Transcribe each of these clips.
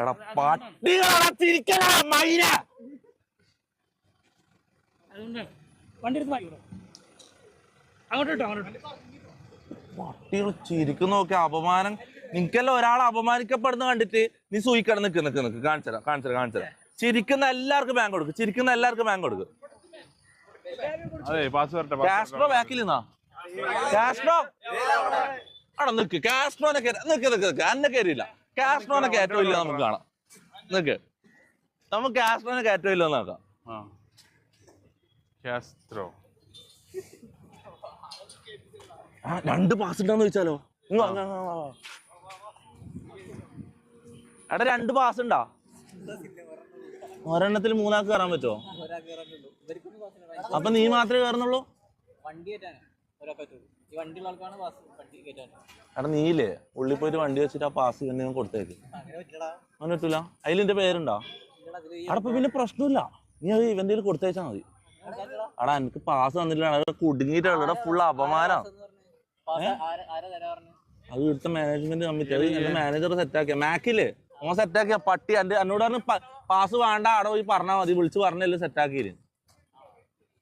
എടാ പട്ടികളാ ചിരിക്കണ മൈന. പട്ടികൾ ചിരിക്കുന്ന നോക്കി അപമാനം. നിനക്കെല്ലാം ഒരാളെ അപമാനിക്കപ്പെടുന്ന കണ്ടിട്ട് നീ സൂയിക്കണം. നിക്ക് കാണിച്ചരാ. ചിരിക്കുന്ന എല്ലാവർക്കും ബാങ്ക് കൊടുക്കും. കാസ്ട്രോ ബാക്കിൽ നിന്നാ. കാസ്ട്രോ അവിടെ നിക്ക്. കാസ്ട്രോനെ അന്നെ കയറിയില്ല. കാസ്ട്രോനെ കയറ്റവും ഇല്ല. നമുക്ക് കാണാം. നമുക്ക് കാസ്ട്രോനെ കയറ്റവും ഇല്ലെന്ന് നോക്കാം. രണ്ട് പാസ് ഉണ്ടാന്ന് ചോദിച്ചാലോ? എടാ രണ്ട് പാസ് ഉണ്ടാ? ഒരെണ്ണത്തിൽ മൂന്നാൾക്ക് കയറാൻ പറ്റുമോ? അപ്പൊ നീ മാത്രമേ കയറുന്നുള്ളൂ? എടാ നീയില്ലേ ഉള്ളിൽ പോയിട്ട് വണ്ടി വെച്ചിട്ട് ആ പാസ് എന്തെങ്കിലും കൊടുത്തേക്ക്. അങ്ങനെ പറ്റൂല. അതിലെന്റെ പേരുണ്ടോ? അടപ്പൊ പിന്നെ പ്രശ്നമില്ല. നീ അത് ഇവന്റെ കൊടുത്തേച്ചാ മതി. എടാ എനിക്ക് പാസ് തന്നിട്ടില്ല. കുടുങ്ങിയിട്ടുള്ള ഫുൾ അപമാനം. അത് ഇവിടുത്തെ മാനേജ്മെന്റ് കമ്മിറ്റി. അത് എന്റെ മാനേജർ സെറ്റാക്കിയ മാക്കില് ഓൻ സെറ്റാക്കിയ പട്ടി. എന്നോട് പറഞ്ഞ് പാസ് വേണ്ട, അവിടെ പോയി പറഞ്ഞാൽ മതി. വിളിച്ച് പറഞ്ഞല്ലേ സെറ്റാക്കിയില്ല.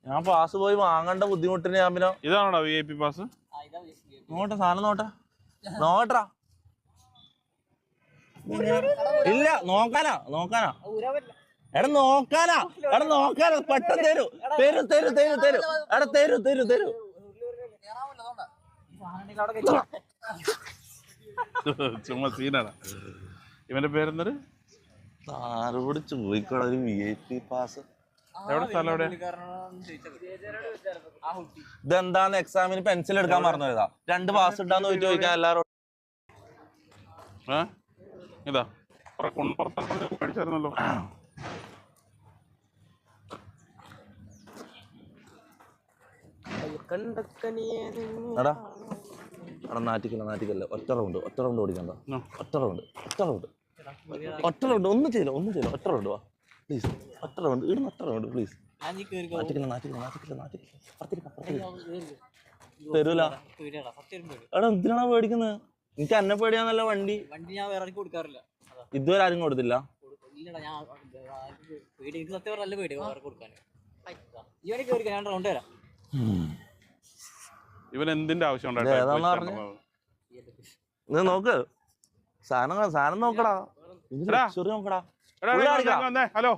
ഞാൻ പാസ് പോയി വാങ്ങേണ്ട ബുദ്ധിമുട്ടിന് ഞാൻ പിന്നെ. ഇതാണോ VIP പാസ്? നോട്ടെ സാധനം നോട്ടറാ. ഇല്ല നോക്കാനാ. എടാ നോക്കാനാ. പെട്ടെന്ന് തരൂ. എടാ തരൂ. ചുമ്മാ സീനാണ്. ഇവന്റെ പേരെന്തൊരു ആരോട് ചോദിക്കണം ഒരു VIP പാസ്? എവിടെ സ്ഥലം? എവിടെ? ഇതെന്താന്ന് എക്സാമിന് പെൻസിൽ എടുക്കാൻ പറഞ്ഞതാ. രണ്ട് പാസ് ഉണ്ടാന്ന് ചോദിക്കാൻ എല്ലാരോടും. ഇതാ പഠിച്ചായിരുന്നല്ലോ. എടാ നാറ്റിക്കല്ല. ഒറ്റ റൗണ്ട് ഓടിക്കണ്ട. ഒറ്റ റൗണ്ട് ഒന്നും ചെയ്യില്ല. ഒറ്റ റൗണ്ട് വാ പ്ലീസ്. ഒറ്റ റൗണ്ട് പ്ലീസ്. നാറ്റിക്കല്ല. തരൂല. എടാ എന്തിനാണോ പേടിക്കുന്നത്? എനിക്ക് എന്നെ പേടിയാന്നല്ല. വണ്ടി ഞാൻ വേറെ കൊടുക്കാറില്ല. ഇതുവരെ ആരും കൊടുത്തില്ല. ഇവൻ എന്തിന്റെ ആവശ്യം നോക്ക്. സാധനം നോക്കടാ. ഹലോ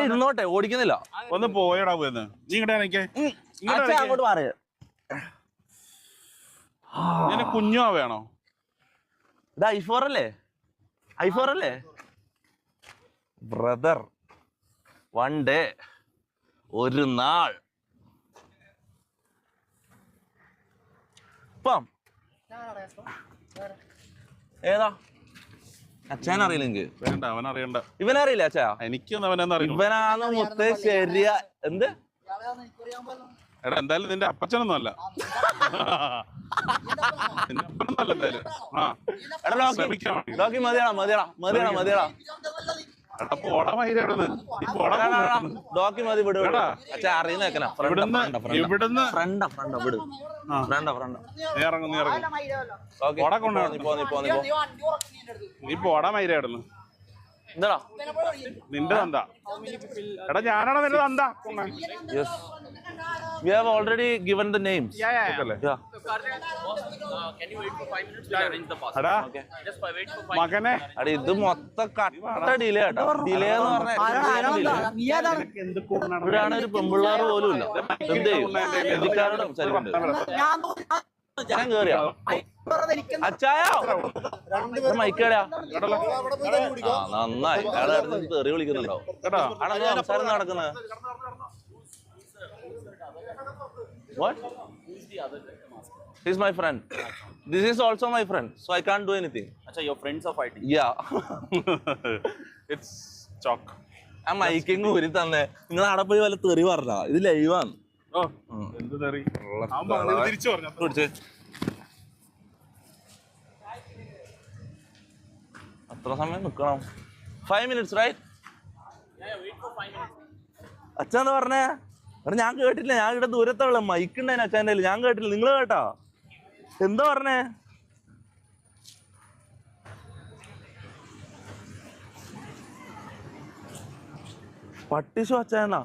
ഇരുന്നോട്ടെ. ഓടിക്കുന്നില്ല. ഒന്ന് പോയടാ പോയെന്ന്. നീ അങ്ങോട്ട് മാറിയ കുഞ്ഞോ വേണോ? ഇത് i4 അല്ലേ ബ്രദർ? വൺ ഡേ, ഒരു നാൾ. ഇപ്പം ഏതാ അച്ഛൻ അറിയില്ലെങ്കിൽ വേണ്ട, അവൻ അറിയണ്ട. ഇവനറിയില്ല അച്ഛാ? എനിക്കൊന്നും അവനെന്ന് അറിയില്ല. ഇവനാന്ന് മൊത്തം ശരിയാ. എന്ത് എടാ എന്തായാലും നിന്റെ അപ്പച്ചനൊന്നും അല്ല. മതിയടാ. ഡോക്കി മതി. വിട് അച്ഛാ. അറിയുന്ന നീ പോടാ മൈരായിരുന്നു. എന്താടാ നിന്റെ തന്ത? എടാ ഞാനാണ് നിന്റെ തന്ത. Yes. We have already given the names. Yeah. Can you wait for 5 minutes to arrange the pass? Okay. Just wait for 5 മകനെ ഇത് മൊത്തം കട്ട ഡിലേ കേട്ടോ. ഡിലേ എന്ന് പറഞ്ഞാൽ ഇവിടെയാണ് ഒരു പെമ്പിള്ളാറ് പോലും ഇല്ല. എന്ത് ചെയ്യും? ഹിന്ദിക്കാരോട് സംസാരിക്കുന്നുണ്ട്. ഞാൻ കേറിയാ അച്ചായോ മൈക്കേടാ. നന്നായി. അയാളെ തെറി വിളിക്കുന്നുണ്ടോ? ആണോ സംസാരം നടക്കുന്നത്? What? He's my friend. This is also my friend, so I can't do anything. Acha, your friends are fighting. Yeah. It's chalk. ആ മൈക്കിങ് ഊരി തന്നെ. നിങ്ങൾ അവിടെ പോയി വല്ല തെറി പറഞ്ഞാ? ഇത് ലൈവാണ്. ഓ എന്ത് തെറി? തിരിച്ചു പറഞ്ഞു. അത്ര സമയം നിക്കണം. 5 minutes, right? Yeah, wait for 5 minutes. അച്ഛാന്ന് പറഞ്ഞേ? എടാ ഞാൻ കേട്ടില്ല. ഞാൻ ഇവിടെ ദൂരത്തുള്ള മൈക്ക് ഉണ്ടായിരുന്നു അച്ഛൻ്റെ. ഞാൻ കേട്ടില്ല. നിങ്ങൾ കേട്ടാ? എന്താ പറഞ്ഞേ? പട്ടിഷു അച്ചായനാ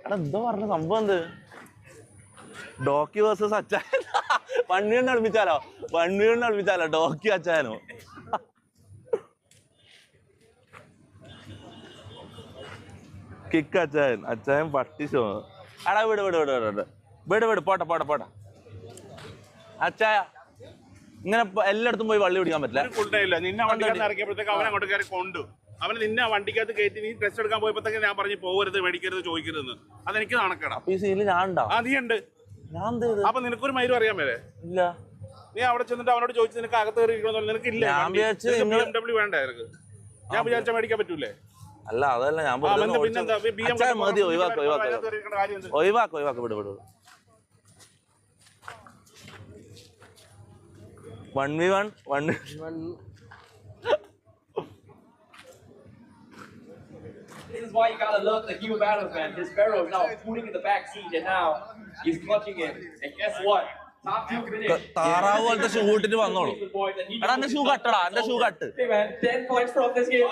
എടാ എന്തോ പറഞ്ഞ സംഭവം എന്ത് ഡോക്കി വേഴ്സസ് അച്ചായൻ വണ്ണിയുണ്ട് അടുപ്പിച്ചാലോ ഡോക്കി അച്ചായനോ കിക്ക് അച്ചായൻ പട്ടിഷോ എടാ വിട് പോട്ടെ അച്ചായ ഇങ്ങനെ എല്ലായിടത്തും പോയി വള്ളി പിടിക്കാൻ പറ്റില്ല കൊണ്ടേയില്ല നിന്നെ വണ്ടിക്കകത്ത് ഇറക്കിയപ്പോഴത്തേക്ക് അവൻ അങ്ങോട്ട് കയറി കൊണ്ടു അവന് നിന്നെ വണ്ടിക്കകത്ത് കയറ്റി നീ ടെസ്റ്റ് എടുക്കാൻ പോയപ്പോഴത്തേക്ക് ഞാൻ പറഞ്ഞു പോകരുത് മേടിക്കരുത് ചോദിക്കരുത് അതെനിക്ക് നാണക്കേടാ ഈ സീനിൽ ഞാൻ ഉണ്ടാവും ആ നീ ഉണ്ട് ഞാൻ എന്ത് ചെയ്ത് അപ്പൊ നിനക്കൊരു മൈരും അറിയാൻ മേലെ ഇല്ല നീ അവിടെ ചെന്നിട്ട് അവനോട് ചോദിച്ചു നിനക്ക് അകത്ത് കയറിയിരിക്കണമെന്ന് നിനക്കില്ല ഞാൻ വിചാരിച്ചു BMW വേണ്ട നിനക്ക് ഞാൻ വിചാരിച്ച മേടിക്കാൻ പറ്റൂലേ അല്ല അതല്ല ഞാൻ പിന്നെന്താ അച്ചായ മതി ഒഴിവാക്ക് വിട് 1v1 This is why you gotta love the Hugh Battles, man. This Sparrow is now pulling in the back seat and now he's clutching it. And guess what? Top 2 finish. താറാവ് പോലത്തെ ഷൂ ഇട്ടിട്ട് വന്നോളൂ എടാ എന്റെ shoe കട്ടടാ എന്റെ shoe cut Hey man, 10 points from this game.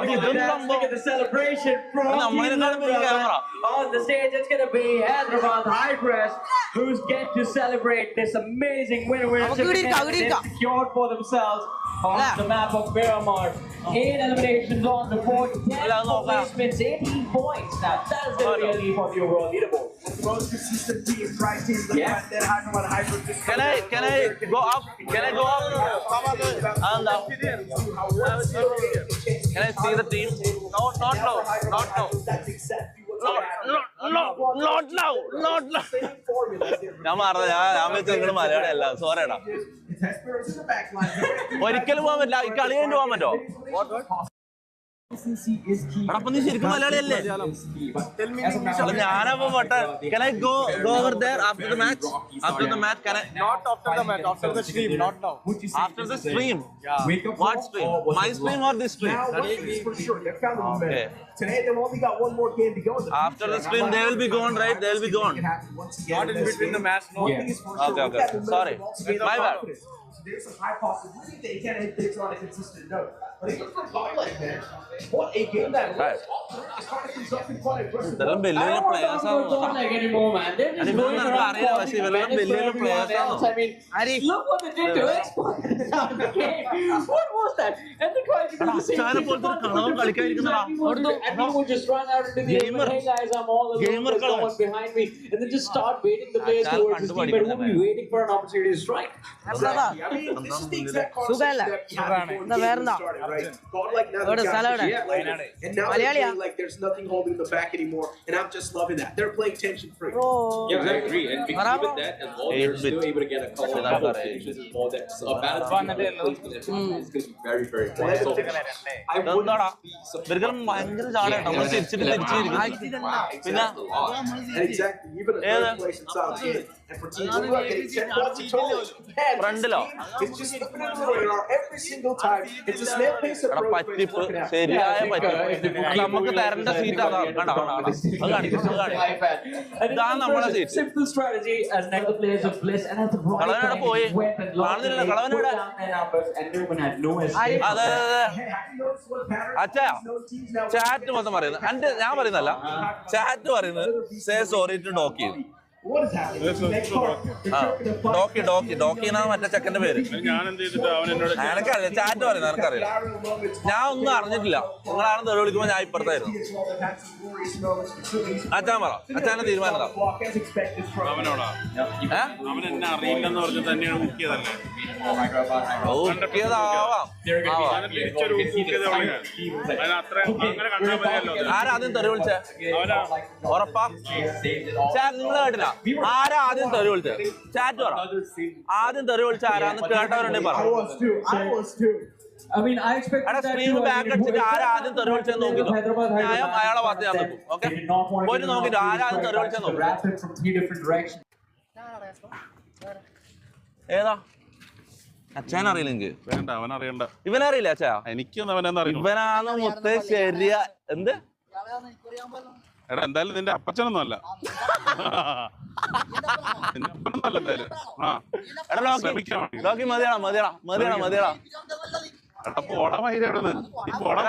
Look at the celebration from Hugh Battles. On the stage, it's gonna be Hyderabad High Press who's get to celebrate this amazing winner-winner they've secured for themselves on the map of Miramar. 8 eliminations on the board, 10 placements, 18 points. Now that is gonna be a lead for the overall leaderboard. The most consistent team, right team, the fact that Hyderabad High Press is Can I go up? Can I see the team? No, not now. That's exactly what's Not now. ഞാൻ വെച്ചാൽ നിങ്ങള് മലയാളിയല്ല സോറിയടാ in the back line. ഒരിക്കലും പോകാൻ പറ്റില്ല ഈ കളി കഴിഞ്ഞ് പോകാൻ പറ്റോ Consistency is key. അപ്പൊ നീ ശരിക്കും മലയാളിയല്ലേ അല്ല ഞാനപ്പോ പോട്ടെ can I go over there after the match can I Not after the match, after the stream, not now. after the stream what stream my stream or this stream Now, one thing is for sure, they're found the momentum. Okay. Today, they've only got one more game to go. after the stream they will be gone right they will be gone Not in between the match, no. One thing is for sure, Okay. with that momentum, Sorry. once again, My bad. confidence. So there's a high possibility they can hit this on a consistent note. But if it's not like that, what a game that was. Right. It's hard to conduct in quite aggressive. ഇതെല്ലാം വലിയ വലിയ players ആണ് കേട്ടോ. Like anymore, man. They're just ഇവരൊന്നും going എനിക്ക് around അറിയില്ല, പക്ഷേ causing ഇവരെല്ലാം menace വലിയ for വലിയ everyone players else. ആണ്. I mean, look what they did to Xbox in the game. What was that? And they tried to do the same അച്ചായനെ thing. പോലത്തെ ഒരു കളവൻ കളിക്കാതിരിക്കുന്നതാ. And people just run out into the Gamer. hey guys, I'm all alone, Gamer there's no കളവൻ. one behind me. And then just start baiting the players അച്ചായൻ towards his പണ്ട് team and who will be പഠിക്കുന്നതല്ലേ. waiting for an opportunity to strike. Exactly. I mean, this is the exact concept that we had before the game started, right? God-like Navigator, and now they're playing like there's nothing holding them back anymore, and I'm just loving that. They're playing tension-free. Yeah, I agree. And because with that as well, they're still able to get a couple of finishes as well. That's a balance placement is going to be very, very important. So I wouldn't എന്താടാ be surprised. ഇവർക്കെല്ലാം ഭയങ്കര ചാടാണ് നമ്മൾ തിരിച്ചിട്ട് തിരിച്ചിരിക്കും പിന്നെ And exactly, even a third place inside the game. And for teams who are getting 10 points in total, man, ഫ്രണ്ടിലോ it's just flipping into the radar every single time. It's a snail pace എടാ approach, but it's പറ്റിപ്പ് working out. ശരിയായ പറ്റിപ്പ് നമുക്ക് തരേണ്ട seat അതാണ് കണ്ടോ അത് കാണിക്കും ഇതാണ് നമ്മളെ seat Simple strategy as never players of Bliss and at the right കളവനോട് time പോയി he went and locked കാണുന്നില്ല it, കളവനോട് put down their numbers and no one had no escape. അതെ Hey, have you noticed what pattern അച്ഛാ no teams now? Chat മൊത്തം പറയുന്നത് എന്റെ ഞാൻ പറയുന്നല്ല chat പറയുന്നത് സേ സോറി ടു ഡോക്കി What is happening? Next part, they're ആ tripping the fuck ഡോക്കി എന്നാണ് മറ്റേ ചെക്കന്റെ പേര് ഞാൻ എന്ത് ചെയ്തിട്ട് അവൻ എന്നോട് എനക്കറിയില്ല ചാറ്റ് പറയുന്നത് എനക്കറിയില്ല viral moments. ഞാൻ ഒന്നും അറിഞ്ഞിട്ടില്ല നിങ്ങളാണ് തെറി വിളിക്കുമ്പോ ഞാൻ ഇപ്പുറത്തായിരുന്നു As well, they've had some glorious moments for Phillies. അച്ഛൻ പറ അച്ഛന്റെ തീരുമാനം എന്താ? Block as expected from അവനോടാ ഏ? അവൻ എന്നെ അറിയില്ലെന്ന് പറഞ്ഞ് തന്നെയാണ് മുക്കിയതല്ലേ ഊക്കിയതാവാം ആവാം. അവനെ തിരിച്ചൊരു മുക്കിയത് അവന് അതിന് അത്ര അങ്ങനെ കണ്ടാൽ മതിയല്ലോ ആരാ ആദ്യം തെറി വിളിച്ചേ അവനാ ഉറപ്പാ ചാറ്റ് നിങ്ങൾ കേട്ടില്ല ആരാ ആദ്യം തെറി വിളിച്ചത് ചാറ്റ് പറ ആദ്യം തെറി വിളിച്ച ആരാന്ന് കേട്ടവരുണ്ടെങ്കിൽ പറ I was too. I mean, I expected എടാ that സ്ക്രീൻ too. ബാക്ക് അടിച്ചിട്ട് ആരാ ആദ്യം തെറി വിളിച്ചെന്ന് നോക്കില്ലോ ന്യായം അയാളെ ഭാഗത്ത് ഞാൻ നിൽക്കും ഓക്കെ പോയിട്ട് നോക്കിട്ടോ ആരാ ആദ്യം തെറി വിളിച്ചെന്ന് നോക്കും Rapid from 3 different directions. ഏതാ അച്ഛൻ അറിയില്ല എനിക്ക് വേണ്ട അവനറിയണ്ട ഇവനറിയില്ല അച്ഛാ എനിക്കൊന്നും അവനെന്ന് അറിയില്ല ഇവനാണ് മൊത്തം ശരിയാ എന്ത് എടാ എന്തായാലും നിന്റെ അപ്പച്ചനൊന്നും അല്ല നിന്റെ അപ്പനൊന്നും അല്ല എന്തായാലും ആ എടാ ശ്രമിക്കാം. ലോക്കി മതിയാടാ എടാ പോടാ മയിലാണ് ഈ പോടാ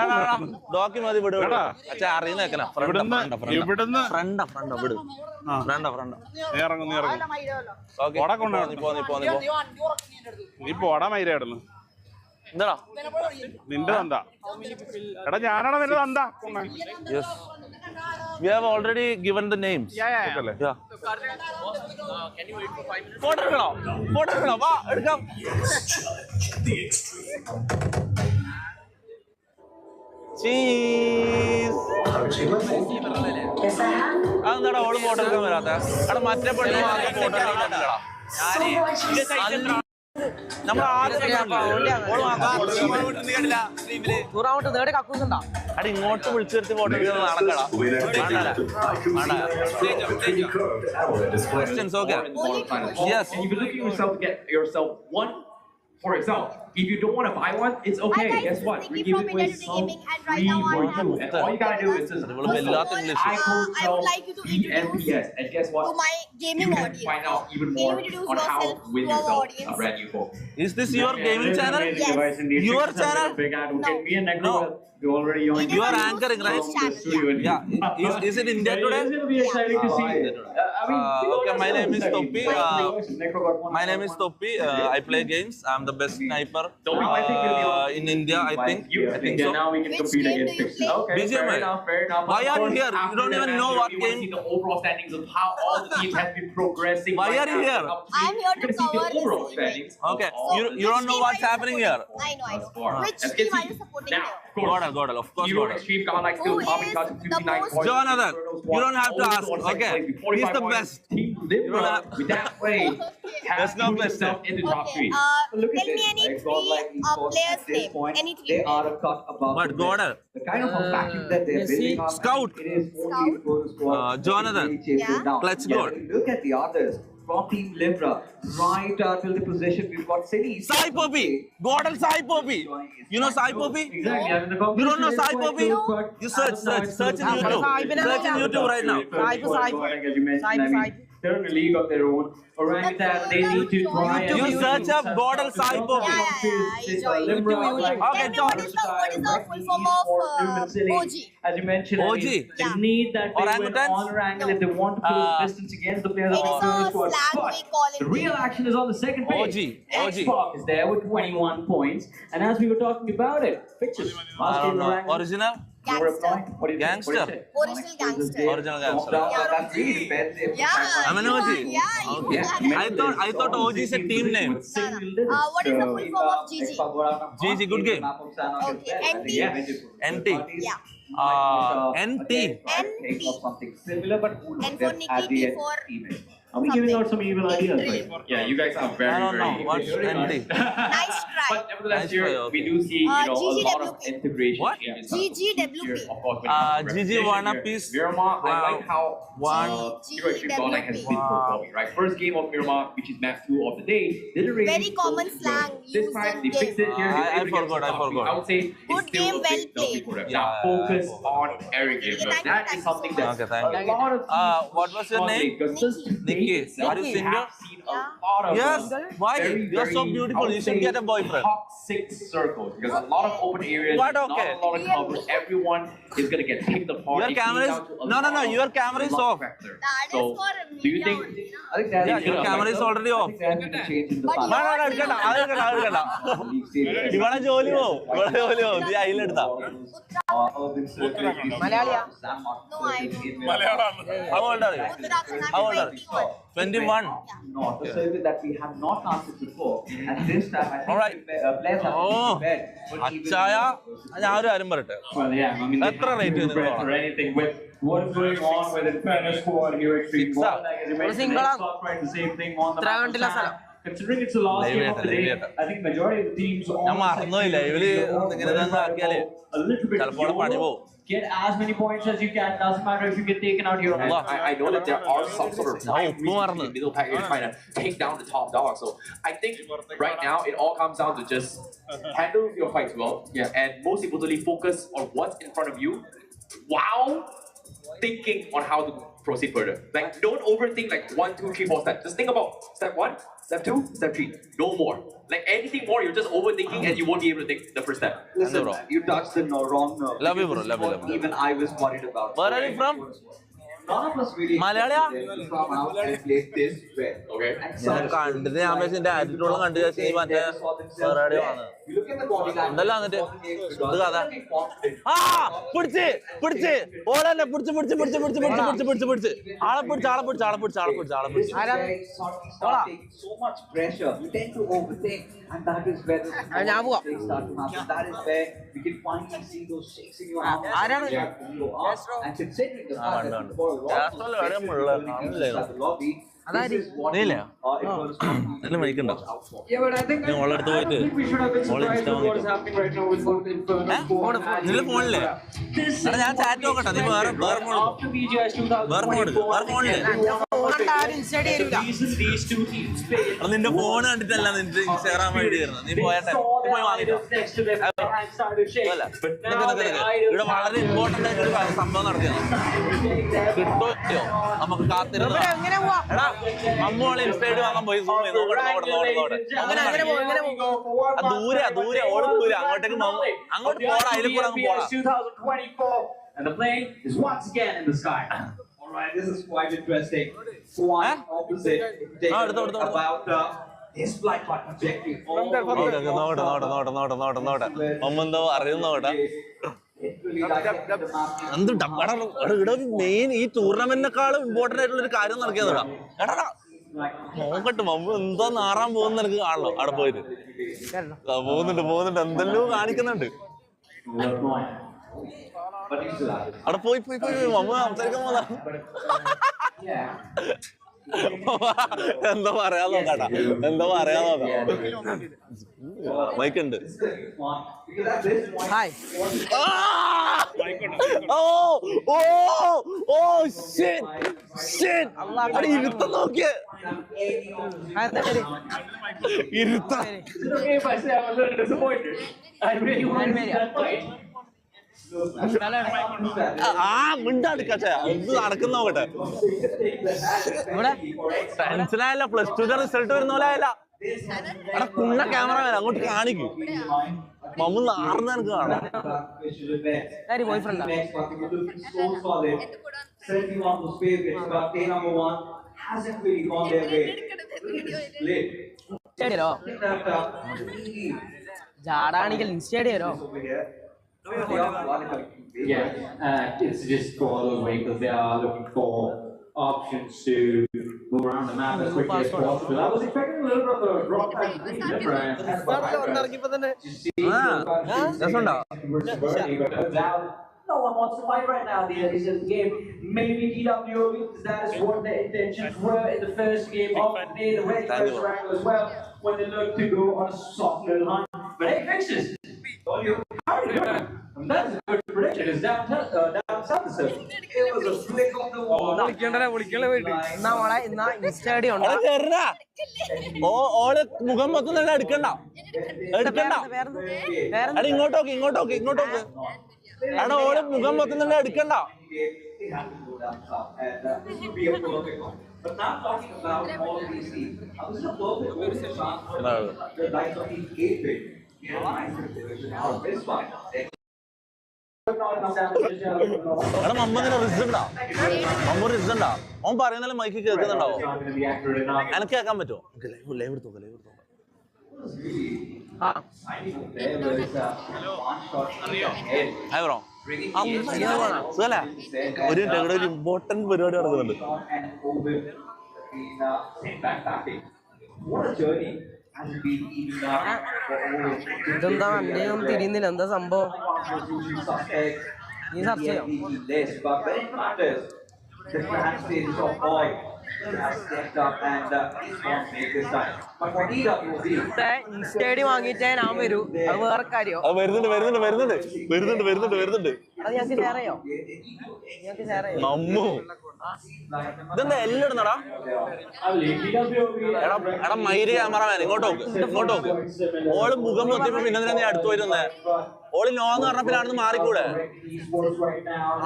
ഡോക്കി മതി വിട് വിട്. എടാ. അച്ഛാ അറിയുന്ന വെക്കല ഇവിടുന്ന് ഇവിടുന്ന് ഫ്രണ്ട വിട് ഫ്രണ്ട നീ ഇറങ്ങും നീ ഇറങ്ങും ഓക്കെ പോടാ കൊണ്ടാ നീ പോ നീ പോടാ മയിലായിരുന്നു എന്താടാ നിന്റെ തന്ത എടാ ഞാനാണ് നിന്റെ തന്ത yes we have already given the names അല്ലേ yeah ഫോട്ടോ എടുക്കണോ വാ എടുക്കാം ചീസ് അതെന്താടാ ഓള് ഫോട്ടോ എടുക്കാൻ വരാത്ത അവിടെ മറ്റേ പെണ്ണ് മാത്രം ഫോട്ടോ എടുക്കണ്ടാ നമ്മൾ അടി ഇങ്ങോട്ട് വിളിച്ചു വരുത്തി ഫോട്ടോ എടുക്കുന്നത് നടക്കടാ questions okay yes And you've been looking yourself to get yourself one. For example, if you don't want to buy one, it's okay. Guess what? We give it away some free for you. And all you gotta do is just I would like you to introduce BNPS. And guess what? to my gaming You can audience. find out even Can you more introduce on how to yourself win to our yourself a audience? brand new phone. is this your gaming channel Yes. your channel Big advocate. No. Me and Necro, No. we already joined. You are anchoring, right? Yeah. Is it India today? It's gonna be exciting to see. Okay, my name is Topi. My name is Topi. I play games. I'm the best sniper in India, I think. I think so. Now we can Which compete game against do you it. play? Okay, BGMI. fair enough. Why are you here? You After don't the even match, know what you will game- see the overall standings of how all the teams have been progressing. Why are you here? I'm here to You can see cover the this overall evening. standings. Okay, of all you the don't know Which what's team are you happening here. supporting? I know. Far. Which Let's team get are you supporting now, here? of course. Godal, of course, Hero Godal. Extreme Kamal like Who still is coming out to the 59 most- points. Jonathan, you don't have to ask, Also on second okay? place with 45 He's the points. best. Team You Libra don't have- with that play has There's no put question. himself in the top Okay, three. Look tell at me this, any right? three Godlike esports players' at this name. point, Any three they names. are a cut above. But the rest. Godal. The kind of a backing that they're building on, Scout. it is only Scout. for the squad. Jonathan. Really chases Yeah. down. Clutch Yeah, goal. when you look at the others from Team Libra, right till the position, we've got City. Sai Poppy. Godal Sai Poppy. You know Sai Poppy? Exactly. I mean, the You don't know Sai competition is Poppy? quite close, but You search as of now, it's in still- YouTube. Search in YouTube right now. As you mentioned, I mean, they're in a league of their own. Orangutan, they need to try and You search up Godal Sai Poppy. Yeah, Okay, Tell me what is the full form of OG? As you mentioned, OG? they Yeah. need that big win Orangutans? on their angle if they want to close distance against the players It of is the a squad. slang But we call the it. real action is on the second page. OG. X-Pac is there with 21 points. And as we were talking about it, pictures. I don't know. Original? Gangster. What do you Gangster. Think? What do you say? Original gangster. Original gangster. That's really defensive. Yeah. I'm an you OG. are- Yeah, you Okay. are. I thought OG is a team name. What is the full form of GG? GG, good game. Okay, NT. NT. Yeah. NT. NT. Something similar, but And for Nikki, T for Are we giving out some evil ideas? Dream. Right? Yeah, you guys are I very, don't know. What's NT? Nice try. But nevertheless, Nice here try, okay. we do see a lot of GGWP. integration. What? here. GGWP. Here, of course, when it comes to GG representation one up here, is- Miramar, I Wow. like how One. Hero Extreme Godlike has been Wow. performing, right? First game of Miramar, which is match 2 of the day, didn't really Very common focus slang well. This used time in they fixed it here. I they were able to get forgot, I some forgot. I would say Good it's still game, a big well W for them. played. Now Yeah, focus yeah. on Eric Okay, Gabriel. thank you, That thank is you something so that much. Okay, thank you. a lot of What was your name? Nikki. Are you single? A lot of Yes. Why? very, You're so very, beautiful. I would You should say, get a boyfriend. Toxic circles because a lot of open areas, What, not okay? a lot of cover. Everyone is gonna get picked apart. Your It camera comes is- down to a no, no, lot no, of your camera is luck off. factor. That So, is for do you think? I think that Yeah, your camera is already off. change in the But past. No, no, no, എടുക്കണ്ട, അത് എടുക്കണ്ട, അത് എടുക്കണ്ട. ഇവിടെ ജോലി പോവും, ഇവിടെ ജോലി പോവും. നീ അതിലെടുത്താ. മലയാളിയാ? No, I don't. How old are you? Uttarakhand, How I'm old are you? 21. 21. Not the survey that we have not answered before. And this time, I think Alright. players have Oh. been prepared. for even അച്ചായ more. ഞാൻ ഒരു കാര്യം പറയട്ടെ. Well, yeah, I mean, they എത്ര have rate to be ചെയ്തു prepared for anything with what is going on with the Inferno squad here. Extreme Fix up. Godlike, as you mentioned, single up. X-Pac tried the same thing on the Try map of until a Sana. sala. Considering it's the last Live game of the it, day, live it. I think majority of the teams on ഞാൻ മറന്നുപോയി, live ല് ഇങ്ങനെ തന്നെ ആക്കിയാലേ a little bit ചിലപ്പോൾ പണി YOLO. പോവും. Get as many points as you can. Doesn't matter if you get taken out here. Allah. I know that there are some sort of No, time no, reasons no. in middle pack you're trying to take down the top dog. So I think right now it all comes down to just handle your fights well, yeah, and most importantly focus on what's in front of you, while thinking on how to proceed further. Like, don't overthink like 1, 2, 3, 4 steps. Just think about step 1, step 2, step 3. No more. Like anything more, you're just overthinking and you won't be able to take the first step. Listen, bro. you touched the wrong nerve. Love you, bro. This is Love you, what love you. Even I was worried about. Where are you from? None of us really Malayalia? expected them to come out and play this well. Okay. And some കണ്ടിട്ട് ഞാൻ പക്ഷേ എന്റെ attitude കണ്ടു വെച്ചാൽ ഈ മറ്റേ വേറെ ആണ് you look at the body language. എന്തല്ല എന്നിട്ട് ഇത് കഥ ആ പിടിച്ച് പിടിച്ച് ഓളന്നെ പിടിച്ച് പിടിച്ച് പിടിച്ച് പിടിച്ച് പിടിച്ച് പിടിച്ച് പിടിച്ച് പിടിച്ച് ആളെ പിടിച്ച് ആളെ പിടിച്ച് ആളെ പിടിച്ച് ആളെ പിടിച്ച് ആളെ പിടിച്ച് Start taking so much pressure. You tend to overthink, and that is where the mistakes start to happen. That is where we can finally see those shakes in your arms. And considering the fact that for a lot of the lobby, this is what നീലേ it was നല്ല മൈക്കുണ്ടോ Yeah, but I think നീ ഓളെ അടുത്ത് I പോയിട്ട് think we should have been ഓളെ surprised insta with what is നോക്കിട്ടോ happening right now with both Inferno and നിന്റെ ഫോണില്ലേ എടാ ഞാൻ chat നോക്കട്ടെ നീ വേറെ വേറെ ഫോൺ after BGS വേറെ ഫോൺ എടുക്ക് വേറെ ഫോണില്ലേ these two teams play. എടാ നിന്റെ ഫോൺ കണ്ടിട്ടല്ല നിന്റെ ഇൻസ്റ്റാഗ്രാം ഐഡി വരുന്നത് നീ പോയട്ടെ നീ പോയി വാങ്ങിട്ടോ Next to their hand started to shake. അല്ല But now the ഇവിടെ വളരെ ഇമ്പോർട്ടന്റ് ആയിട്ട് ഒരു സംഭവം നടത്തിയാണ് കിട്ടോ നമുക്ക് കാത്തിരുന്നു എടാ അമ്മോളെ ഇൻസ്റ്റൈഡ് വാങ്ങാൻ പോയി സൂം ചെയ്ത് നോക്കട്ടെ ദൂരെ ദൂരെ ഓട് ദൂരെ അങ്ങോട്ടേക്ക് അങ്ങോട്ട് പോടാ അതിൽ കൂടെ അങ്ങ് പോടാ 2024, and the plane is once again in the sky. Alright, this is quite interesting. Quite opposite. About his flight path trajectory. അമ്മെന്തോ അറിയുന്നോട്ടെ എന്ത് ഡബ്ബടാ ഇവിടെ മെയിൻ ഈ ടൂർണമെന്റിനെക്കാളും ഇമ്പോർട്ടന്റ് ആയിട്ടുള്ള ഒരു കാര്യം നടക്കിയതാ എടാ നോക്കട്ടെ മമ്മ എന്തോ നാറാൻ പോകുന്ന എനിക്ക് കാണല്ലോ അവിടെ പോയിട്ട് പോകുന്നുണ്ട് എന്തെല്ലോ കാണിക്കുന്നുണ്ട് അവിടെ പോയി പോയി പോയി മമ്മ സംസാരിക്കാൻ പോകാ എന്താ പറയാൻ നോക്കാട്ടാ എന്താ പറയാൻ നോക്കാം മൈക്കുണ്ട് ഹായ് ഇരുത്തം നോക്കിയേ ഇരുത്തം Okay, if I say I'm a little disappointed. I really wanted to see that fight. ആ മിണ്ടാടിക്കട്ടെ ഇത് നടക്കുന്ന നോക്കട്ടെ ടെൻഷനായല്ല +2 റിസൾട്ട് വരുന്ന പോലെ ആയല്ല എടാ കുണ്ണ ക്യാമറ വേണം അങ്ങോട്ട് കാണിക്കും മമ്മ നാർന്ന് എനിക്ക് കാണാം ജാടാണെങ്കിൽ ഇൻസ്റ്റേഡിയോ Yeah, it's just go all the way because they are looking for options to move around the map as quickly as possible. I was expecting a little bit of a drop back. No one wants to fight right now. This is the game. Maybe DW, because that is what their intentions were in the first game of the day, the very first round as well, when they looked to go on a soft little hunt. But hey, fixes. That's a good prediction. It's down south the circle. It was a flick of the wall. ഓള് മുഖം മൊത്തം തന്നെ എടുക്കണ്ട എടാ ഇങ്ങോട്ടോക്ക് എടാ ഓള് മുഖം മൊത്തം തന്നെ എടുക്കണ്ട But not talking about all of these teams. I was a perfect chance the likes of the 8-bit. This one. എടാ മമ്മ റിസൾട്ടാ മമ്മ റിസൾട്ടാ അവൻ പറയുന്നാലും മൈക്ക് കേൾക്കുന്നുണ്ടാവോ എനിക്ക് കേൾക്കാൻ പറ്റുമോ ലൈവ് എടുത്തോ ഹായ് ബ്രോ സുഖല്ലേ ഒരു ഇമ്പോർട്ടന്റ് പരിപാടി നടക്കുന്നുണ്ട് ഇതെന്താ വണ്ടിയൊന്നും തിരിയുന്നില്ല എന്താ സംഭവം നീ സെർച്ച് ചെയ്യാം ഇൻസ്റ്റേഡി വാങ്ങിയിട്ടേ ഞാൻ വരൂ അത് വേറെ കാര്യം വരുന്നുണ്ട് അത് ഞങ്ങൾക്ക് ഷെയർ ചെയ്യോ മമ്മു ഇതെന്താ എല്ലാം ഇടുന്നടാ? എടാ മയില് ക്യാമറമാൻ ഇങ്ങോട്ട് നോക്ക്. ഓള് മുഖം പൊത്തിയപ്പോ പിന്നെ നീ അടുത്ത് വരുന്നേ. ഓള് നോന്ന് പറഞ്ഞ അവിടുന്ന് മാറിക്കൂടെ?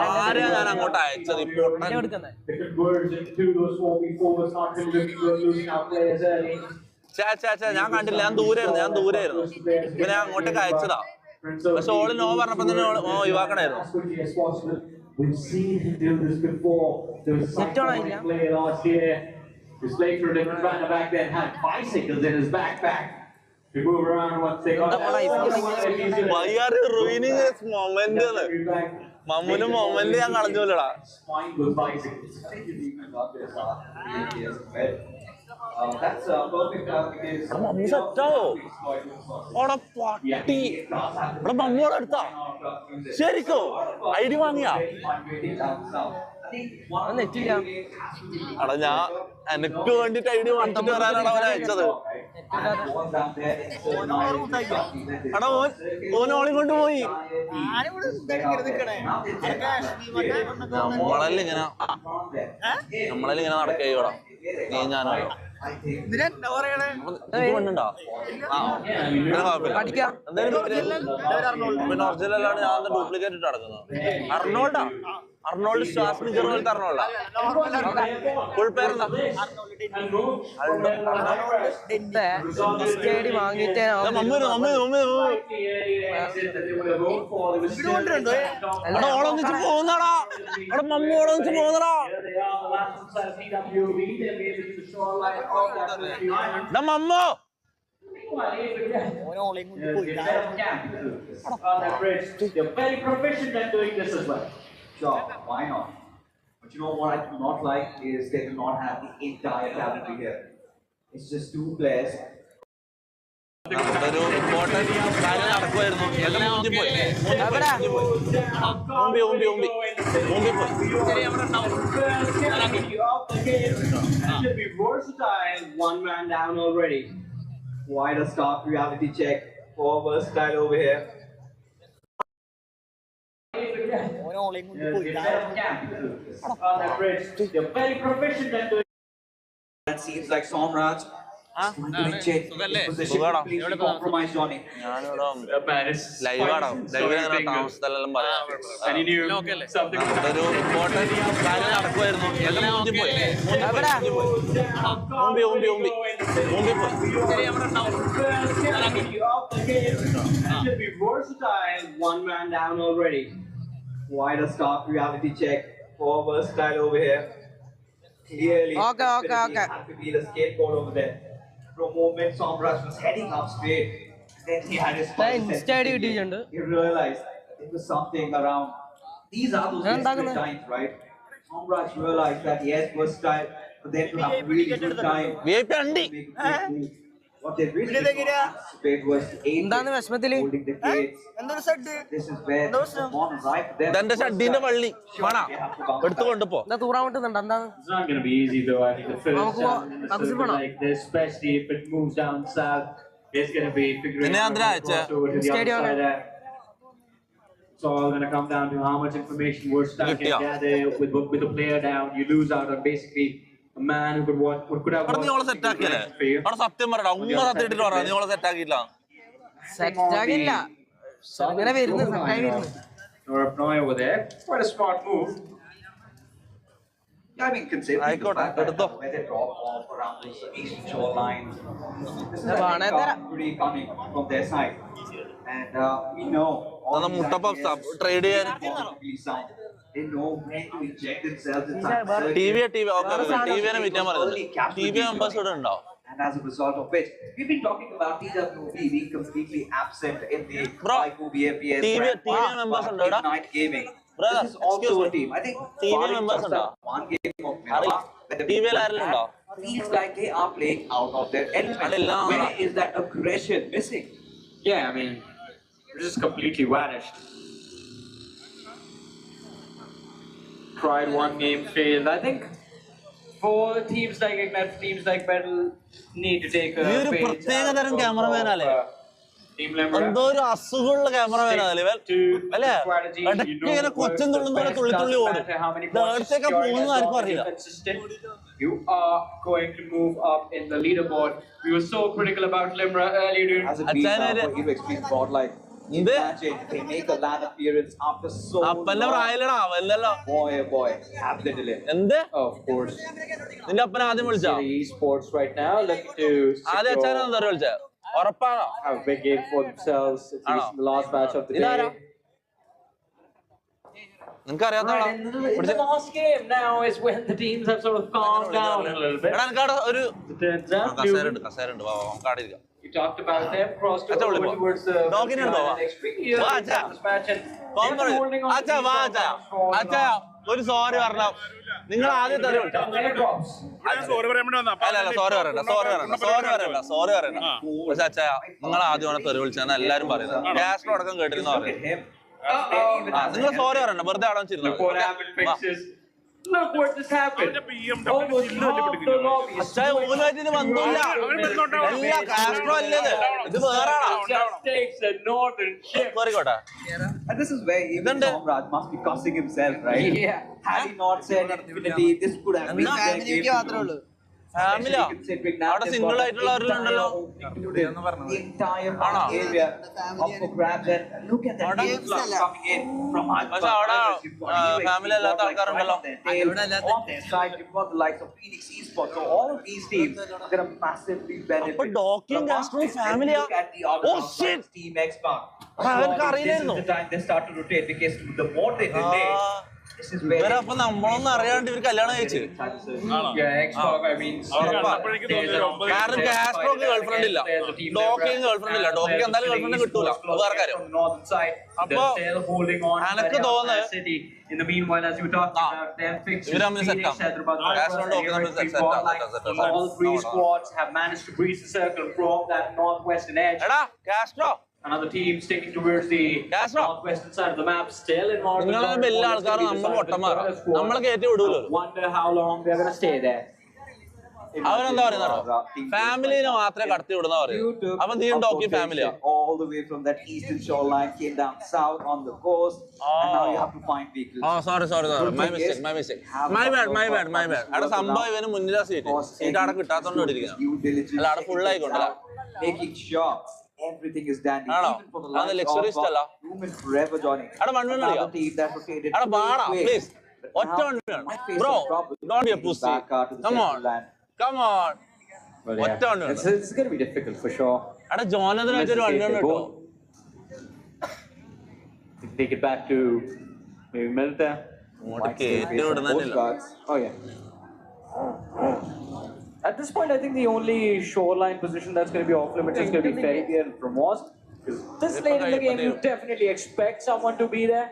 ആരെയാ ഞാൻ അങ്ങോട്ട് അയച്ചത്? ഞാൻ കണ്ടില്ല, ഞാൻ ദൂരായിരുന്നു. ഇപ്പൊ ഞാൻ അങ്ങോട്ടേക്ക് അയച്ചതാ. പക്ഷെ ഓള് നോ പറഞ്ഞപ്പോ തന്നെ ഒഴിവാക്കണായിരുന്നു. We've seen him do this before. There was something he played last year. This later different runner back then had bicycles in his backpack to move around once they got മമ്മൂന് moment ഞാൻ കളഞ്ഞൂലടാ. That's perfect because mummy സെറ്റാവോ? ഓടെ പട്ടി. ഇവിടെ മമ്മിയോടെ എടുത്താ ശരിക്കോ? ID വാങ്ങിയാ? എടാ ഞാൻ എനക്ക് വേണ്ടിട്ട് ഐഡി വാങ്ങിച്ചിട്ട് വരാനാണ് അവനെ അയച്ചത്. എടാ ഓനോളി കൊണ്ടുപോയി. നമ്മളെല്ലാം ഇങ്ങനെ നടക്കേടാ. നീ ഞാനോ പെണ്ണുണ്ടോ? പിന്നെ ഒറിജിനൽ അല്ലാണ്ട് ഞാൻ ഡ്യൂപ്ലിക്കേറ്റ് ഇട്ട് നടക്കുന്നത്. അർണോൾഡ് ശ്വാസ്മിജർ പോലത്തെ അർണോൾഡാ. ഫുൾ പേരെന്താ? ഓളൊന്നിച്ച് പോകുന്നടാ. അവിടെ mummy ഓളൊന്നിച്ച് പോകുന്നടാ. മമ്മോ They're very proficient at doing this as well. Sure, why not? But you know what I do not like is they do not have the entire cavalry here. It's just two players. ഒരു important കാര്യം നടക്കുമായിരുന്നു. എല്ലാം ഊന്തി പോയി. Should be versatile. One man down already. Wide a start reality check for versatile over here. They're very proficient at doing. That seems like Somraj. Compromised on it. ലൈവാണോ? ലൈവിൽ താമസത്തിലെല്ലാം പറയാം. ഒരു important കാര്യം നടക്കുമായിരുന്നു. എല്ലാം ഊന്തി പോയി. Should be versatile. One man down already. Wide a start reality check for versatile over here. Clearly, Okay. had to be the scapegoat over there. From moment Somraj was heading up straight, then he had his he realized there was something around. These are those desperate times, right? Somraj realized that he has versatile for them to have a really good time. What they really anticipate was holding the gates. This is where on right them. ഇതെന്റെ ഷഡ്ഡിന്റെ പള്ളി വേണ എടുത്തു കൊണ്ടുപോ. It's not going to be easy though. I think the first like this, especially if it moves down south, it's going to be figuring out over to the other side there. It's all going to come down to how much information Versatile can gather with the player down. You lose out on basically a man who could have നീ ഓളെ set ആക്കിയല്ലേ? അവിടെ സത്യം പറയടാ. ഉമ്മ സത്യം ഇട്ടിട്ട് പറയാ നീ ഓളെ set ആക്കിയില്ല. Nor over there. Quite a smart move. I mean, considering the fact that എടുത്തോ. where they drop off around those eastern shorelines, this is pretty coming from their side. And we know all these മുട്ടപ്പ ideas trade ചെയ്യാൻ are really sound. They know when to inject themselves in T വിനെ Witan പറയുന്നത്. T V members ഇവിടെ ഉണ്ടോ? and as a result of which, we've been talking about TWB being completely absent in the IQBFPS members night gaming. Brother, This is also a team. I think TV members one game of Mirawa, but the feels like they are playing out of their element. Where is that aggression missing? Yeah, I mean, it just completely vanished. Tried one game, failed. I think for teams like Ignite, teams like Battle need to take a പ്രത്യേക തരം ക്യാമറമാനല്ലേ? Team Limra. എന്തോ ഒരു അസുഖമുള്ള ക്യാമറമാനാണ് ഇവൻ അല്ലേ? ഇടയ്ക്ക് ഇങ്ങനെ കൊച്ചൻ തുള്ളുന്ന പോലെ തുള്ളി തുള്ളി ഓടും. നേരത്തെയൊക്കെ പോകുന്നത് ആർക്കും അറിയില്ല. You are going to move up in the leaderboard. We were so critical about Limra earlier, dude. As a beat for Hero Extreme godlike. Imagine they make a land appearance after so അപ്പന്റെ പ്രായല്ലടാ അവല്ലല്ലോ. boy, absolutely. എന്ത്? Of course. നിന്റെ അപ്പനെ ആദ്യം വിളിച്ചാ? Esports right now looking to ആദ്യം അച്ഛനെ എന്താ വിളിച്ചേ? ഉറപ്പാണോ? have a big game for themselves. It's the last match of the day. നിനക്ക് അറിയാത്തതാണോ? In the last game now is when the teams have sort of calmed down a little bit. എടാ എനിക്കവിടെ ഒരു It turns out, കസേരണ്ട് കസേരണ്ട് വാ നമുക്ക് അവിടെ ഇരിക്കാം. you talked about them, crossed Acha, over Oliver. towards the Dog in your door. next week. Here Va, they Acha. have this match and Phone they're പറയ്. holding on to അച്ഛാ these വാ points, അച്ഛാ holding അച്ഛാ on. ഒരു sorry പറഞ്ഞോ. നിങ്ങൾ ആദ്യം തെറി വിളിച്ചോ. സോറി പറയാൻ വേണ്ടി വന്നാ അല്ല സോറി പറയണ്ട പക്ഷെ അച്ഛാ നിങ്ങൾ ആദ്യമാണ് തെറി വിളിച്ചാണ് എല്ലാരും പറയുന്നത്. ക്യാസ്റ്റർ അടക്കം കേട്ടിരുന്ന പറയുന്നത്. നിങ്ങൾ സോറി പറയണ്ട വെറുതെ അവിടെ വെച്ചിരുന്നു. Look what happened, fixes. Look what just happened. Almost half the lobby is അച്ഛാ ഊനുമായിട്ട് ബന്ധമില്ല. എല്ലാ കാസ്ട്രോ അല്ലേത് ഇത് വേറെ just takes a northern shift. കേറിക്കോട്ടെ. And this is where even Somraj must be cussing himself, right? Yeah. Had he not said Infinity, this could have been their game. ഫാമിലിയാ അവിടെ single ആയിട്ടുള്ളവരിലുണ്ടല്ലോ. The entire area up for grabs and look at that influx coming in from പക്ഷെ അവിടെ family അല്ലാത്ത ആൾക്കാരുണ്ടല്ലോ. on their side. You've got the likes of Phoenix Esports. So all of these teams are going to massively benefit. അപ്പൊ ഡോക്കിയും കാസ്ട്രോയും ഫാമിലിയാ? Oh shit! Team Xbox. അവർക്ക് അറിയില്ലായിരുന്നു. This is the time they start to rotate because the more they delay, this is where ഇവരപ്പൊ നമ്മളൊന്നും അറിയാണ്ട് ഇവർ കല്യാണം കഴിച്ച്. Yeah, Xbox, I mean, കാരണം കാസ്ട്രോക്ക് girlfriend ഇല്ല, ഡോക്കിയും ഗേൾഫ്രണ്ട് ഇല്ല. ഡോക്കിക്ക് എന്തായാലും ഗേൾഫ്രണ്ട് കിട്ടൂല, അത് വേറെ കാര്യം. അപ്പൊ എനക്ക് തോന്നുന്നത് in the meanwhile, as you talked about them fixtures, Phoenix, Hyderabad, all three squads have managed to breach the circle from that northwestern edge. എടാ Castro Another team sticking towards the northwestern side of the map, still in northern. നിങ്ങളൊന്നും വലിയ ആൾക്കാർ നമ്മൾ പൊട്ടന്മാർ നമ്മളെ കയറ്റി വിടൂലോ. Wonder how long they're going to stay there. അവരെന്താ പറയുന്നോ ഫാമിലിനെ മാത്രമേ കടത്തി വിടുന്ന പറയും. അപ്പൊ നീ ഡോക്കി ഫാമിലിയാ? all the way from that eastern shoreline came down south on the coast and now you have to find vehicles. sorry my mistake my bad അവിടെ സംഭവം ഇവന് മുന്നിലാ സീറ്റ് അവിടെ കിട്ടാത്തോണ്ട് ഇരിക്കുന്നത്. അല്ല അവിടെ full ആയിക്കോട്ടല്ല. Making sure everything is dandy even for the likes of Lumen forever joining. അവിടെ one team that rotated അവിടെ ബാടാ please ഒറ്റ one bro don't be A pussy come on ഒറ്റ one It's going to be difficult for sure. അവിടെ ജോനതനായിട്ട് ഒരു one ഉണ്ട് കേട്ടോ. Take it back to maybe Melta. അങ്ങോട്ട് കയറ്റി വിടുന്നില്ല. Oh yeah. At this point, I think the only shoreline position that's going to be off limits is going to be Ferrier and Promos. This late in the game, you definitely expect someone to be there.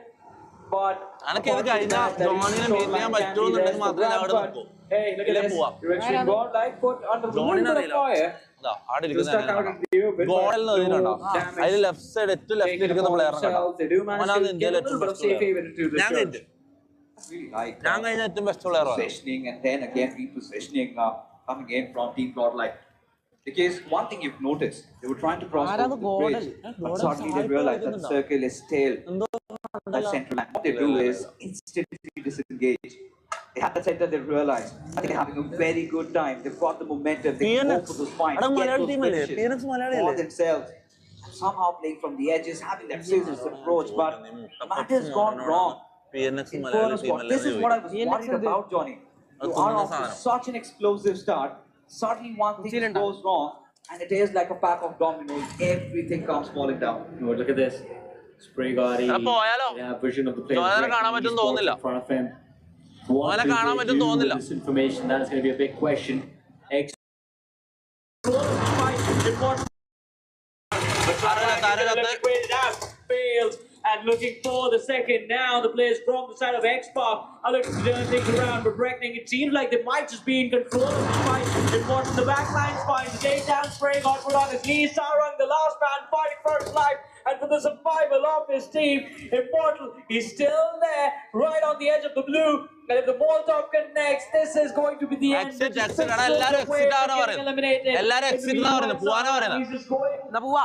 But അനക്ക് ഇത് കഴിഞ്ഞാൽ ജോണിനെ meet ചെയ്യാൻ പറ്റുമെന്നുണ്ടെങ്കിൽ മാത്രമേ ഞാൻ അവിടെ നിൽക്കൂ. hey, look at this. You're extreme god like put under the little bit of fire. അവിടെ ഇരിക്കുന്ന ഗോളിൽ നിന്ന് എഴുതിയിട്ടുണ്ടോ അതിൽ ലെഫ്റ്റ് സൈഡ് ഏറ്റവും ലെഫ്റ്റ് ഇരിക്കുന്ന പ്ലെയറാണ് ഇന്ത്യയിലെ ഏറ്റവും ബെസ്റ്റ് പ്ലെയർ. ഞാൻ കഴിഞ്ഞു കഴിഞ്ഞ ഏറ്റവും ബെസ്റ്റ് പ്ലെയറാണ്. Positioning and then again repositioning coming in from Team Godlike. Because one thing you've noticed, they were trying to cross over the bridge, but suddenly they realized that the circle is stale. That central line. What they do is instantly disengage. They have the center, they realize they're having a very good time. They've got the momentum. They go for those points, get those finishes for themselves. Somehow playing from the edges, having that scissors approach, but matters gone wrong. This is what I was worried about, Johnny. You are off to such an explosive start. Suddenly one thing goes wrong, and it is like a pack of dominoes. Everything comes falling down. Look at this. Spray Gotti. Yeah, vision of the player. In front of him. This information, that is going to be a big question. Fails and looking for the second now. The players from the side of X-Pac are looking to turn things around, but Breckning, it seems like they might just be in control of the fight. Important the back line finds the takedown. Spray got put on his knees. Sarang, the last man, fighting for his life. And for the survival of his team. Immortal, he's still there, right on the edge of the blue. And if the Molotov connects, this is going to be the end. Exit, exit. എല്ലാരും exit ആണെന്ന് പറയുന്നത്. എല്ലാരും exit എന്നാ പറയുന്നത്. പോവാനാ പറയുന്നത്. എന്നാ പോവാ.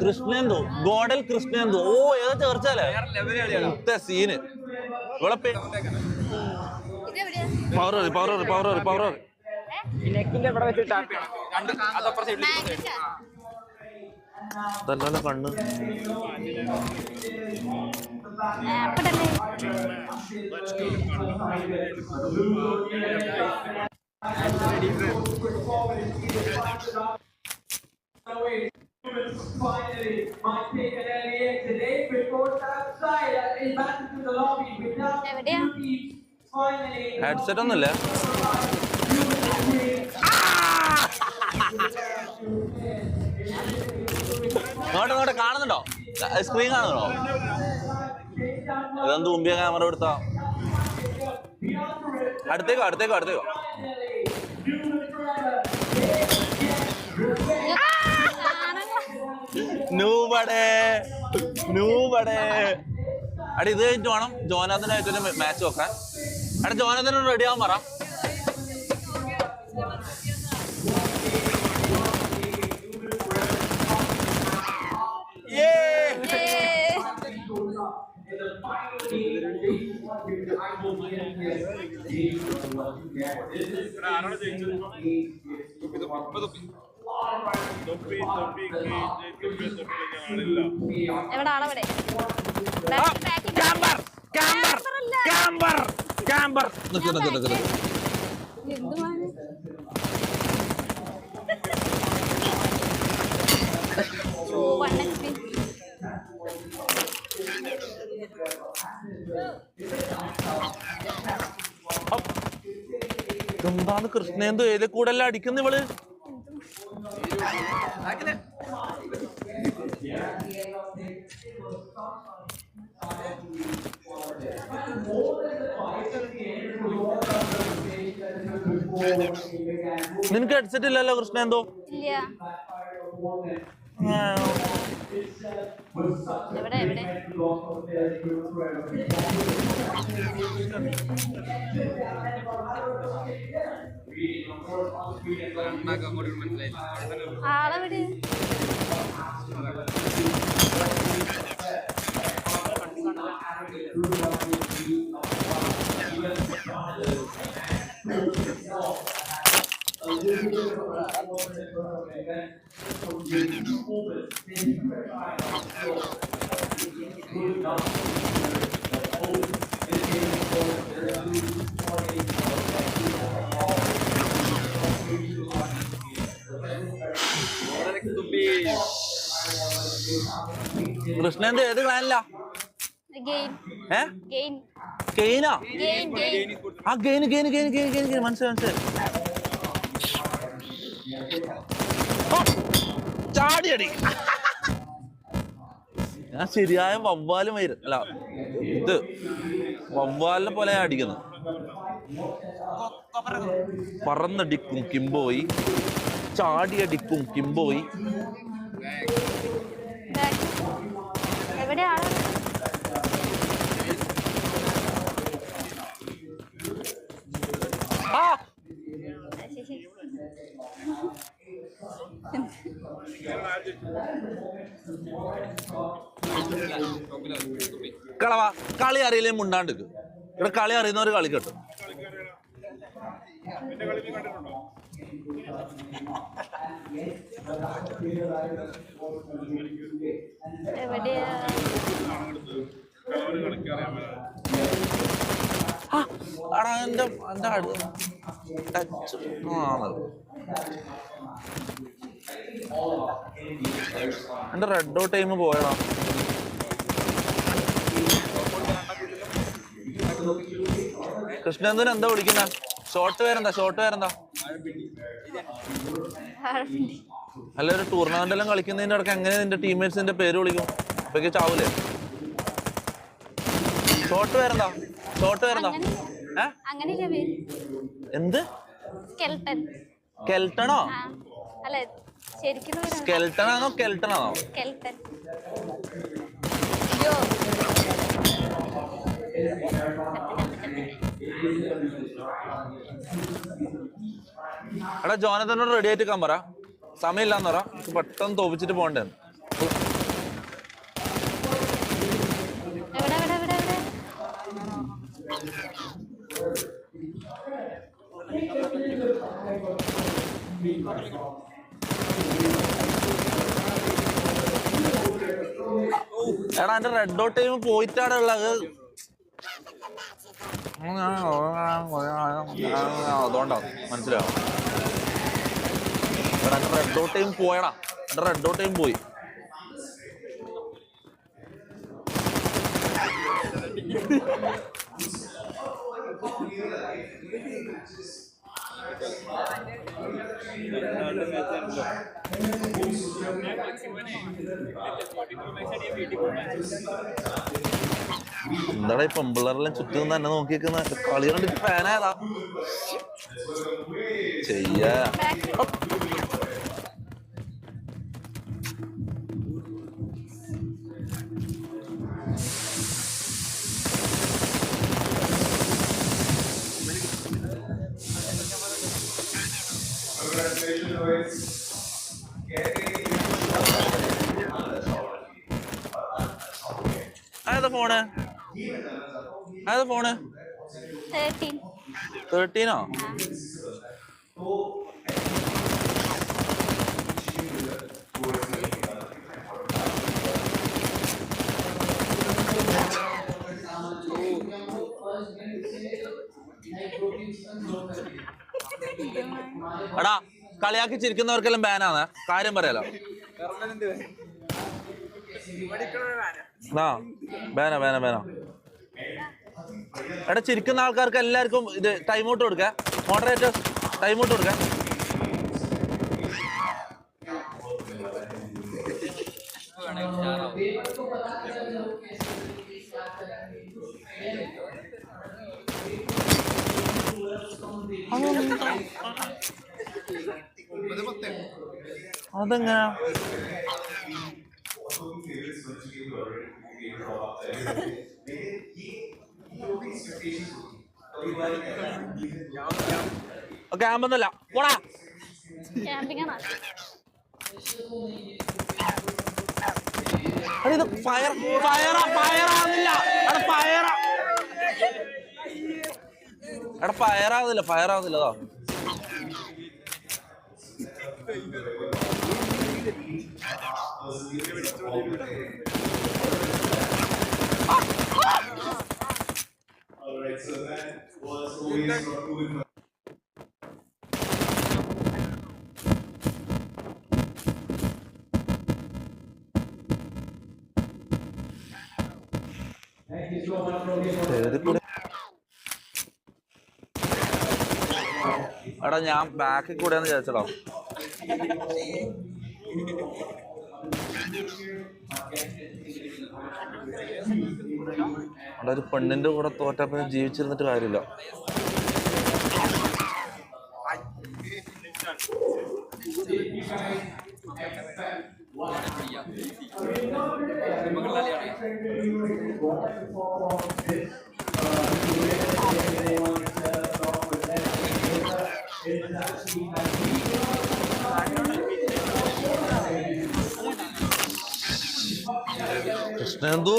കൃഷ്ണേന്ദു, ഗോഡൽ കൃഷ്ണേന്ദു. ഓ ഏതാ ചേർച്ചല്ലേ? സീന്. ഇവിടെ പവർ നെക്കിന്റെ ഇവിടെ വെച്ച് ടാപ്പ് തന്നോലെ കണ്ണ്. Finally, my pick and early today before outside is back to the lobby without two teams. Finally, headset ഒന്നുമില്ല. ഇങ്ങോട്ട് കാണുന്നുണ്ടോ? സ്ക്രീൻ കാണുന്നുണ്ടോ? ഇതെന്ത് മുമ്പിയ ക്യാമറ എടുത്താ? അടുത്തേക്കോ. നൂബടേ. അടി ഇത് കഴിഞ്ഞിട്ട് വേണം ജോനാഥനായിട്ടൊരു മാച്ച് വെക്കാൻ. അവിടെ ജോനാഥനോട് റെഡി ആവാൻ പറ. എന്താണ് കൃഷ്ണേന്ദു ഏതിൽ കൂടെ എല്ലാം അടിക്കുന്ന ഇവള്? നിനക്ക് ഹെഡ്സെറ്റ് ഇല്ലല്ലോ കൃഷ്ണേന്ദു? ആളെവിടെ? കൃഷ്ണേന്ദു ഏത് ക്ലാനിലാ? ഗെയിനാ? ആ ഗെയിന് മനസ്സിലായി. ചാടിയടി. ഞാൻ ശരിയായ വവ്വാല് മയിര് അല്ല ഇത് വവ്വാലിനെ പോലെ അടിക്കുന്നു. പറന്നടിക്കും കിംബോയി, ചാടിയടിക്കും കിംബോയി. എവിടെയാണ്? കളവാ കളി അറിയില്ലേ മുണ്ടാണ്ടിക്ക്. ഇവിടെ കളി അറിയുന്നവര് കളി കേട്ടോ. എന്റെ റെഡ് ഔട്ട് ടൈം പോയടാ. കൃഷ്ണേന്ദുവിന് എന്താ വിളിക്കുന്ന? ഷോർട്ട് പേരെന്താ? അല്ല ഒരു ടൂർണമെന്റ് എല്ലാം കളിക്കുന്നതിന്റെ ഇടയ്ക്ക് എങ്ങനെ നിന്റെ ടീംമേറ്റ്സിന്റെ പേര് വിളിക്കും? അപ്പൊക്ക് ചാവൂലേ? ഷോർട്ട് പേരെന്താ? എന്ത് കെൽട്ടണോ അല്ല ശരിക്കും സ്കെൽട്ടണാണോ കെൽട്ടണാണോ? സ്കെൽട്ടൻ. എടാ ജോനത്തനോട് റെഡി ആയിട്ട് നിൽക്കാൻ പറ, സമയമില്ലാന്ന് പറ, പെട്ടെന്ന് തോപ്പിച്ചിട്ട് പോകണ്ടേ. എടാ എന്റെ റെഡ് ഡോട്ട് ടൈം പോയിട്ടാണ് ഉള്ളത്. അതുകൊണ്ടാവും മനസ്സിലാവും. എടാ എന്റെ റെഡ് ഡോട്ട് ടൈം പോയടാ, എന്റെ റെഡ് ഡോട്ട് ടൈം പോയി. എന്താടാ ഈ പെമ്പിള്ളേരെല്ലാം ചുറ്റും തന്നെ നോക്കി നിൽക്കുന്ന കളി കണ്ടിട്ട് ഫാനായതാ ചെയ്യാ. ഏതാ ഫോണ്? ഏതാ ഫോണ്? 13 എടാ കളിയാക്കി ചിരിക്കുന്നവർക്കെല്ലാം ബാനാണ്, കാര്യം പറയാലോ. ആ ബാന ബാന ബാന. എടാ ചിരിക്കുന്ന ആൾക്കാർക്ക് എല്ലാവർക്കും ഇത് ടൈം ഔട്ട് കൊടുക്ക, മോഡറേറ്റേഴ്സ് ടൈം ഔട്ട് കൊടുക്ക. അതെങ്ങനാ? ക്യാമ്പൊന്നുമല്ല പോടാ. ഇത് ഫയർ ഫയറാ ഫയറാവുന്നില്ല. എടാ ഫയറാ, എടാ ഫയറാവുന്നില്ല, ഫയറാവുന്നില്ല. Alright, so that was always moving. എടാ ഞാൻ ബാക്കിൽ കൂടെയാന്ന് വിചാരിച്ചടാ. അവിടെ ഒരു പെണ്ണിന്റെ കൂടെ തോറ്റപ്പോ ജീവിച്ചിരുന്നിട്ട് കാര്യമില്ല. കൃഷ്ണന്തു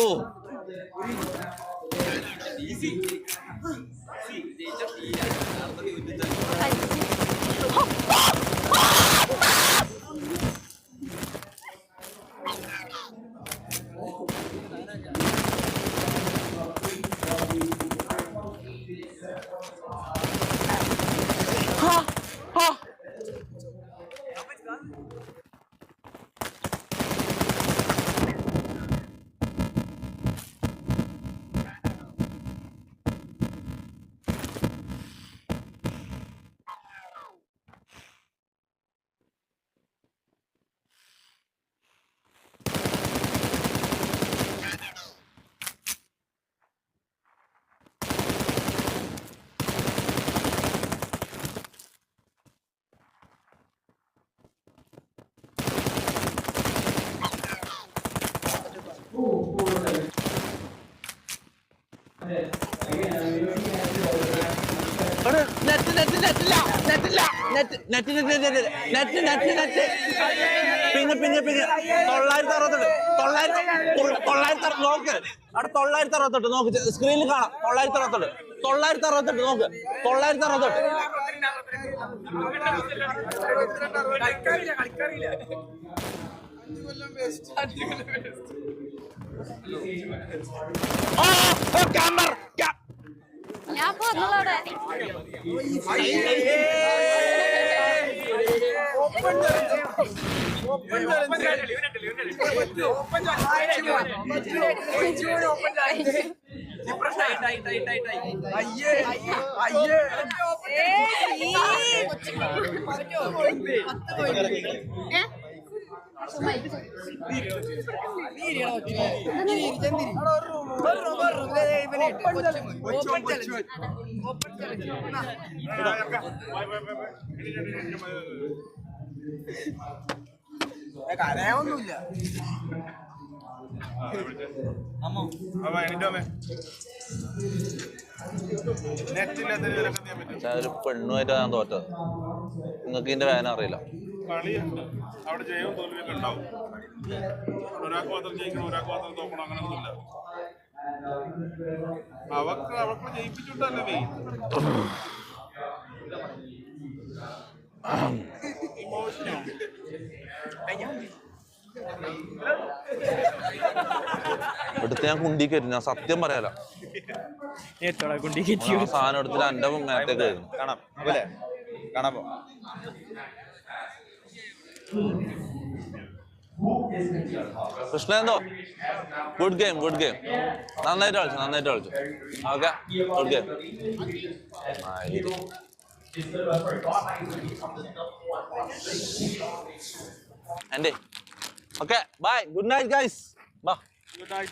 പിന്നെ 968 നോക്ക്. അവിടെ 968 നോക്ക്, സ്ക്രീനിൽ കാണാം. 968 നോക്ക്. 968. ഞാൻ പോന്നോടെ കരയൊന്നുമില്ല. ഒരു പെണ്ണുമായിട്ട് ഞാൻ തോറ്റത്. നിങ്ങൾക്ക് ഇതിന്റെ വേദന അറിയില്ല. കളിയുണ്ട് അവിടെ ജയവും തോൽവിയൊക്കെ ഉണ്ടാവും. ഒരാൾക്ക് മാത്രം ജയിക്കണം, ഒരാൾക്ക് മാത്രം തോക്കണം, അങ്ങനെയൊന്നുമില്ല. അവർക്ക് ജയിപ്പിച്ചിട്ടല്ലേ നീ എടുത്ത് ഞാൻ കുണ്ടിക്ക് വരും. ഞാൻ സത്യം പറയാല. സാധനം എടുത്തിട്ട് എന്റെ മേത്തേക്ക് വരുന്നു. കൃഷ്ണേന്തോ ഗുഡ് ഗെയിം. നന്നായിട്ട് കളിച്ചു. Okay, good game. എന്റെ okay, bye, good night guys. Good night.